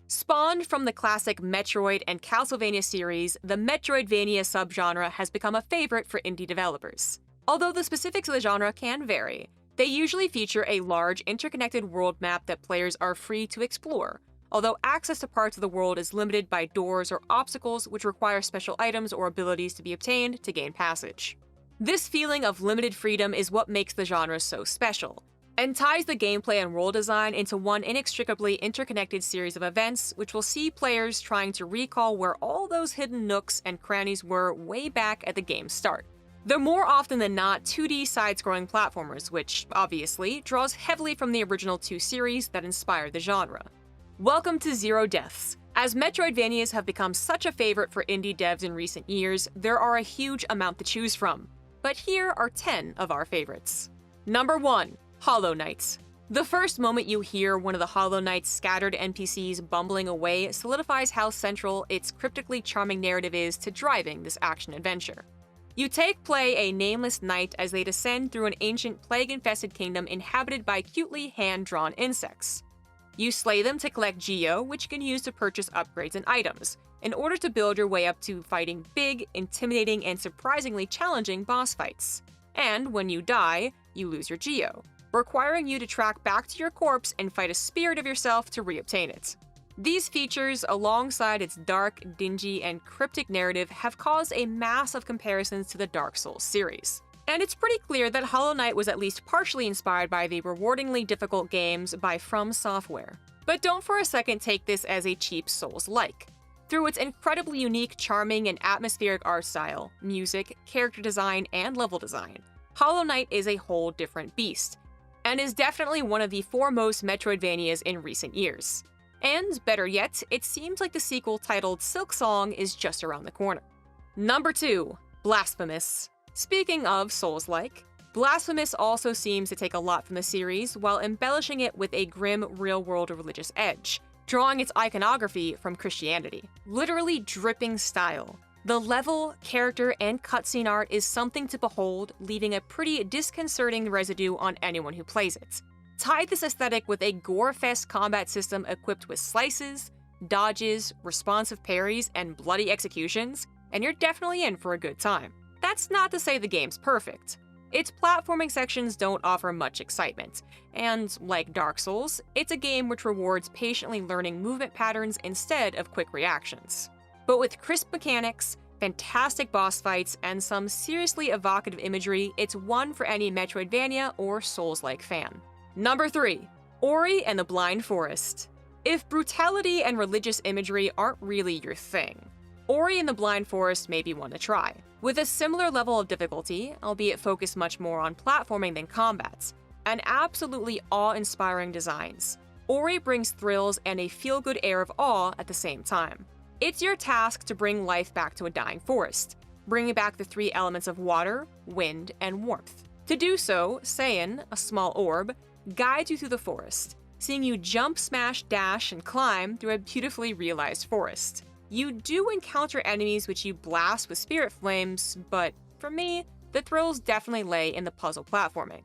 Spawned from the classic Metroid and Castlevania series, the Metroidvania subgenre has become a favorite for indie developers. Although the specifics of the genre can vary, they usually feature a large, interconnected world map that players are free to explore, although access to parts of the world is limited by doors or obstacles which require special items or abilities to be obtained to gain passage. This feeling of limited freedom is what makes the genre so special, and ties the gameplay and world design into one inextricably interconnected series of events which will see players trying to recall where all those hidden nooks and crannies were way back at the game's start. They're more often than not 2D side-scrolling platformers, which, obviously, draws heavily from the original two series that inspired the genre. Welcome to ZeroDeaths. As Metroidvanias have become such a favorite for indie devs in recent years, there are a huge amount to choose from. But here are 10 of our favorites. Number 1. Hollow Knight. The first moment you hear one of the Hollow Knight's scattered NPCs bumbling away solidifies how central its cryptically charming narrative is to driving this action-adventure. You play a nameless knight as they descend through an ancient plague-infested kingdom inhabited by cutely hand-drawn insects. You slay them to collect Geo, which you can use to purchase upgrades and items, in order to build your way up to fighting big, intimidating, and surprisingly challenging boss fights. And when you die, you lose your Geo, requiring you to track back to your corpse and fight a spirit of yourself to reobtain it. These features, alongside its dark, dingy, and cryptic narrative, have caused a mass of comparisons to the Dark Souls series. And it's pretty clear that Hollow Knight was at least partially inspired by the rewardingly difficult games by From Software. But don't for a second take this as a cheap Souls-like. Through its incredibly unique, charming, and atmospheric art style, music, character design, and level design, Hollow Knight is a whole different beast, and is definitely one of the foremost Metroidvanias in recent years. And, better yet, it seems like the sequel titled Silksong is just around the corner. Number 2. BLASPHEMOUS. Speaking of Souls-like, BLASPHEMOUS also seems to take a lot from the series while embellishing it with a grim, real-world religious edge, drawing its iconography from Christianity. Literally dripping style. The level, character, and cutscene art is something to behold, leaving a pretty disconcerting residue on anyone who plays it. Tie this aesthetic with a gore-fest combat system equipped with slices, dodges, responsive parries, and bloody executions, and you're definitely in for a good time. That's not to say the game's perfect. Its platforming sections don't offer much excitement, and, like Dark Souls, it's a game which rewards patiently learning movement patterns instead of quick reactions. But with crisp mechanics, fantastic boss fights, and some seriously evocative imagery, it's one for any Metroidvania or Souls-like fan. Number 3. Ori and the Blind Forest. If brutality and religious imagery aren't really your thing, Ori and the Blind Forest may be one to try. With a similar level of difficulty, albeit focused much more on platforming than combats, and absolutely awe-inspiring designs, Ori brings thrills and a feel-good air of awe at the same time. It's your task to bring life back to a dying forest, bringing back the 3 elements of water, wind, and warmth. To do so, Saiyan, a small orb, guides you through the forest, seeing you jump, smash, dash, and climb through a beautifully realized forest. You do encounter enemies which you blast with spirit flames, but for me, the thrills definitely lay in the puzzle platforming.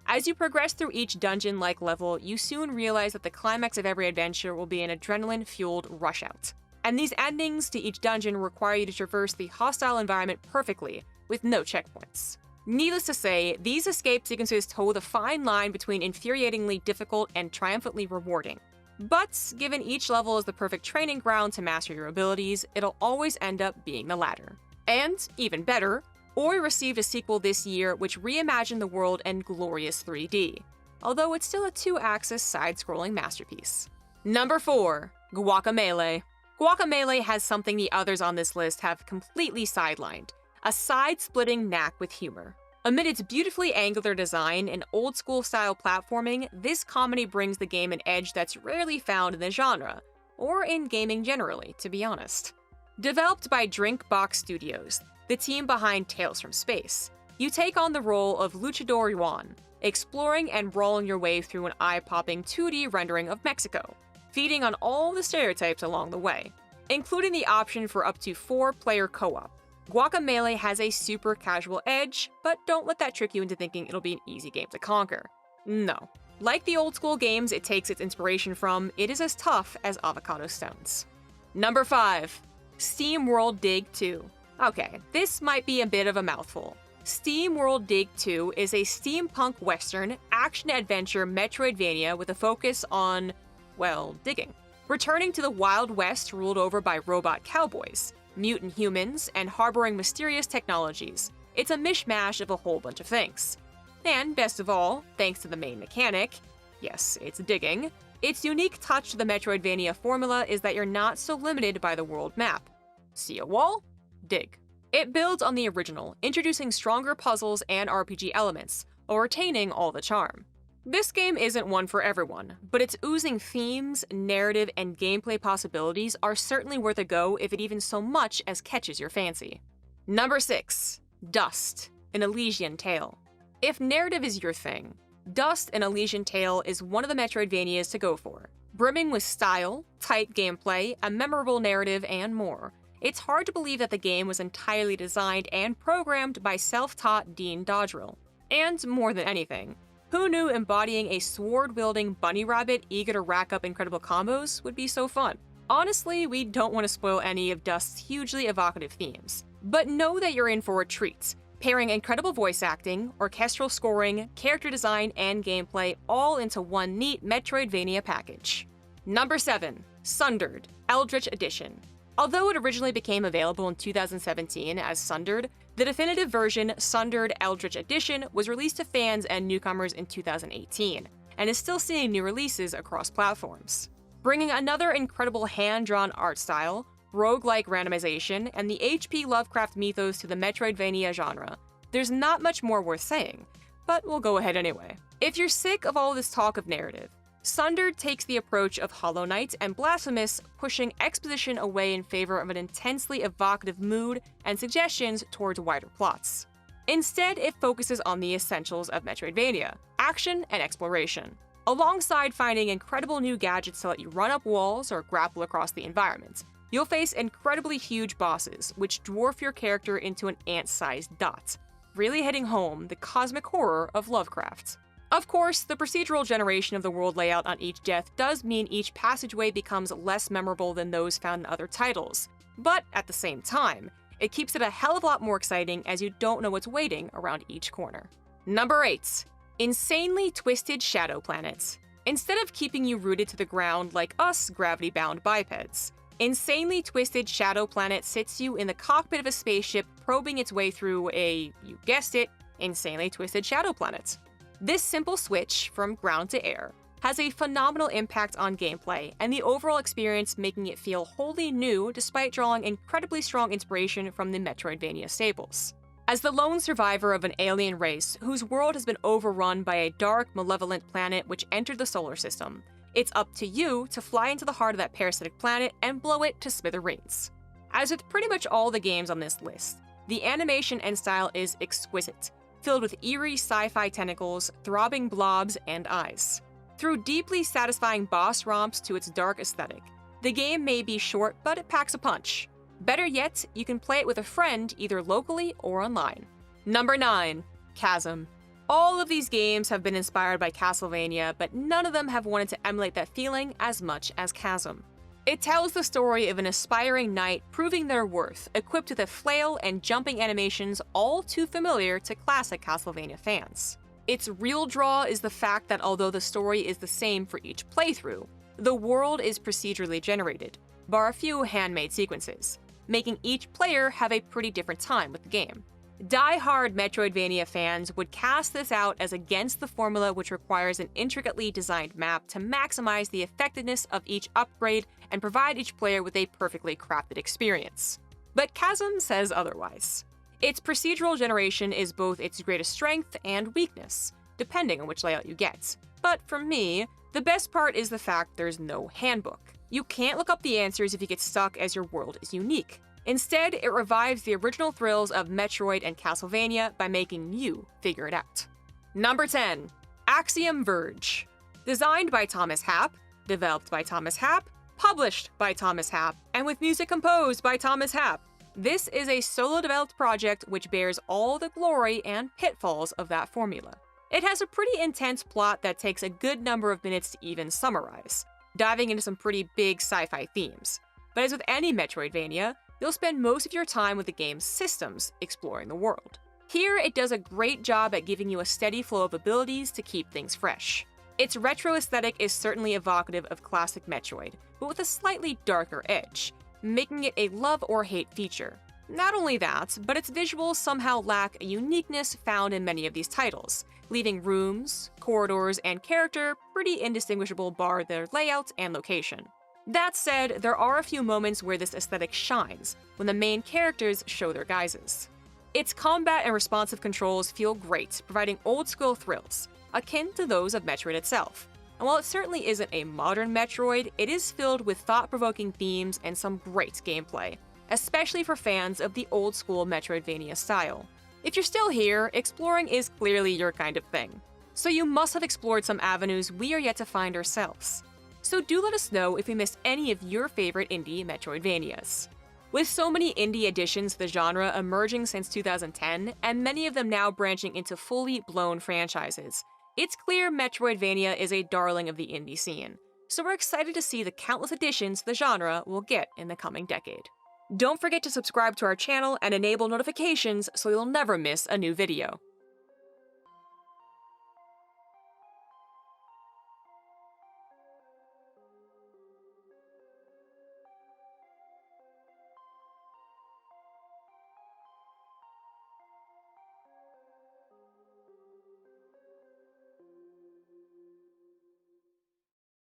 As you progress through each dungeon-like level, you soon realize that the climax of every adventure will be an adrenaline-fueled rush-out. And these endings to each dungeon require you to traverse the hostile environment perfectly, with no checkpoints. Needless to say, these escape sequences toe the fine line between infuriatingly difficult and triumphantly rewarding. But, given each level is the perfect training ground to master your abilities, it'll always end up being the latter. And, even better, Ori received a sequel this year which reimagined the world in glorious 3D, although it's still a 2-axis side-scrolling masterpiece. Number 4. GUACAMELEE. GUACAMELEE has something the others on this list have completely sidelined: a side-splitting knack with humor. Amid its beautifully angular design and old-school style platforming, this comedy brings the game an edge that's rarely found in the genre, or in gaming generally, to be honest. Developed by Drinkbox Studios, the team behind Tales from Space, you take on the role of Luchador Yuan, exploring and brawling your way through an eye-popping 2D rendering of Mexico, feeding on all the stereotypes along the way, including the option for up to 4-player co-op. GUACAMELEE has a super casual edge, but don't let that trick you into thinking it'll be an easy game to conquer. No. Like the old school games it takes its inspiration from, it is as tough as avocado stones. Number 5. SteamWorld Dig 2. Okay, this might be a bit of a mouthful. SteamWorld Dig 2 is a steampunk western action-adventure Metroidvania with a focus on, well, digging. Returning to the Wild West ruled over by robot cowboys, mutant humans, and harboring mysterious technologies, it's a mishmash of a whole bunch of things. And best of all, thanks to the main mechanic, yes, it's digging, its unique touch to the Metroidvania formula is that you're not so limited by the world map. See a wall? Dig. It builds on the original, introducing stronger puzzles and RPG elements, while retaining all the charm. This game isn't one for everyone, but its oozing themes, narrative, and gameplay possibilities are certainly worth a go if it even so much as catches your fancy. Number 6. Dust, an Elysian Tale. If narrative is your thing, Dust, an Elysian Tale is one of the Metroidvanias to go for. Brimming with style, tight gameplay, a memorable narrative, and more. It's hard to believe that the game was entirely designed and programmed by self-taught Dean Dodrill. And more than anything, who knew embodying a sword-wielding bunny rabbit eager to rack up incredible combos would be so fun? Honestly, we don't want to spoil any of Dust's hugely evocative themes. But know that you're in for a treat, pairing incredible voice acting, orchestral scoring, character design, and gameplay all into one neat Metroidvania package. Number 7. Sundered, Eldritch Edition. Although it originally became available in 2017 as Sundered, the definitive version, Sundered Eldritch Edition, was released to fans and newcomers in 2018, and is still seeing new releases across platforms. Bringing another incredible hand-drawn art style, roguelike randomization, and the H.P. Lovecraft mythos to the Metroidvania genre, there's not much more worth saying, but we'll go ahead anyway. If you're sick of all this talk of narrative, Sundered takes the approach of Hollow Knight and Blasphemous, pushing exposition away in favor of an intensely evocative mood and suggestions towards wider plots. Instead, it focuses on the essentials of Metroidvania, action and exploration, alongside finding incredible new gadgets to let you run up walls or grapple across the environment. You'll face incredibly huge bosses, which dwarf your character into an ant-sized dot, really hitting home the cosmic horror of Lovecraft. Of course, the procedural generation of the world layout on each death does mean each passageway becomes less memorable than those found in other titles, but at the same time, it keeps it a hell of a lot more exciting as you don't know what's waiting around each corner. Number 8. Insanely Twisted Shadow Planets. Instead of keeping you rooted to the ground like us gravity-bound bipeds, Insanely Twisted Shadow Planet sits you in the cockpit of a spaceship probing its way through a, you guessed it, insanely twisted shadow planet. This simple switch from ground to air has a phenomenal impact on gameplay and the overall experience, making it feel wholly new despite drawing incredibly strong inspiration from the Metroidvania staples. As the lone survivor of an alien race whose world has been overrun by a dark, malevolent planet which entered the solar system, it's up to you to fly into the heart of that parasitic planet and blow it to smithereens. As with pretty much all the games on this list, the animation and style is exquisite, filled with eerie sci-fi tentacles, throbbing blobs, and eyes. Through deeply satisfying boss romps to its dark aesthetic, the game may be short, but it packs a punch. Better yet, you can play it with a friend either locally or online. Number 9. CHASM. All of these games have been inspired by Castlevania, but none of them have wanted to emulate that feeling as much as CHASM. It tells the story of an aspiring knight proving their worth, equipped with a flail and jumping animations all too familiar to classic Castlevania fans. Its real draw is the fact that although the story is the same for each playthrough, the world is procedurally generated, bar a few handmade sequences, making each player have a pretty different time with the game. Die-hard Metroidvania fans would cast this out as against the formula, which requires an intricately designed map to maximize the effectiveness of each upgrade and provide each player with a perfectly crafted experience. But CHASM says otherwise. Its procedural generation is both its greatest strength and weakness, depending on which layout you get. But for me, the best part is the fact there's no handbook. You can't look up the answers if you get stuck, as your world is unique. Instead, it revives the original thrills of Metroid and Castlevania by making you figure it out. Number 10. Axiom Verge. Designed by Thomas Happ, developed by Thomas Happ, published by Thomas Happ, and with music composed by Thomas Happ. This is a solo-developed project which bears all the glory and pitfalls of that formula. It has a pretty intense plot that takes a good number of minutes to even summarize, diving into some pretty big sci-fi themes. But as with any Metroidvania, you'll spend most of your time with the game's systems, exploring the world. Here, it does a great job at giving you a steady flow of abilities to keep things fresh. Its retro aesthetic is certainly evocative of classic Metroid, but with a slightly darker edge, making it a love or hate feature. Not only that, but its visuals somehow lack a uniqueness found in many of these titles, leaving rooms, corridors, and character pretty indistinguishable bar their layout and location. That said, there are a few moments where this aesthetic shines, when the main characters show their guises. Its combat and responsive controls feel great, providing old-school thrills, akin to those of Metroid itself. And while it certainly isn't a modern Metroid, it is filled with thought-provoking themes and some great gameplay, especially for fans of the old-school Metroidvania style. If you're still here, exploring is clearly your kind of thing, so you must have explored some avenues we are yet to find ourselves. So do let us know if we missed any of your favorite indie Metroidvanias. With so many indie additions to the genre emerging since 2010, and many of them now branching into fully blown franchises, it's clear Metroidvania is a darling of the indie scene, so we're excited to see the countless additions to the genre we'll get in the coming decade. Don't forget to subscribe to our channel and enable notifications so you'll never miss a new video.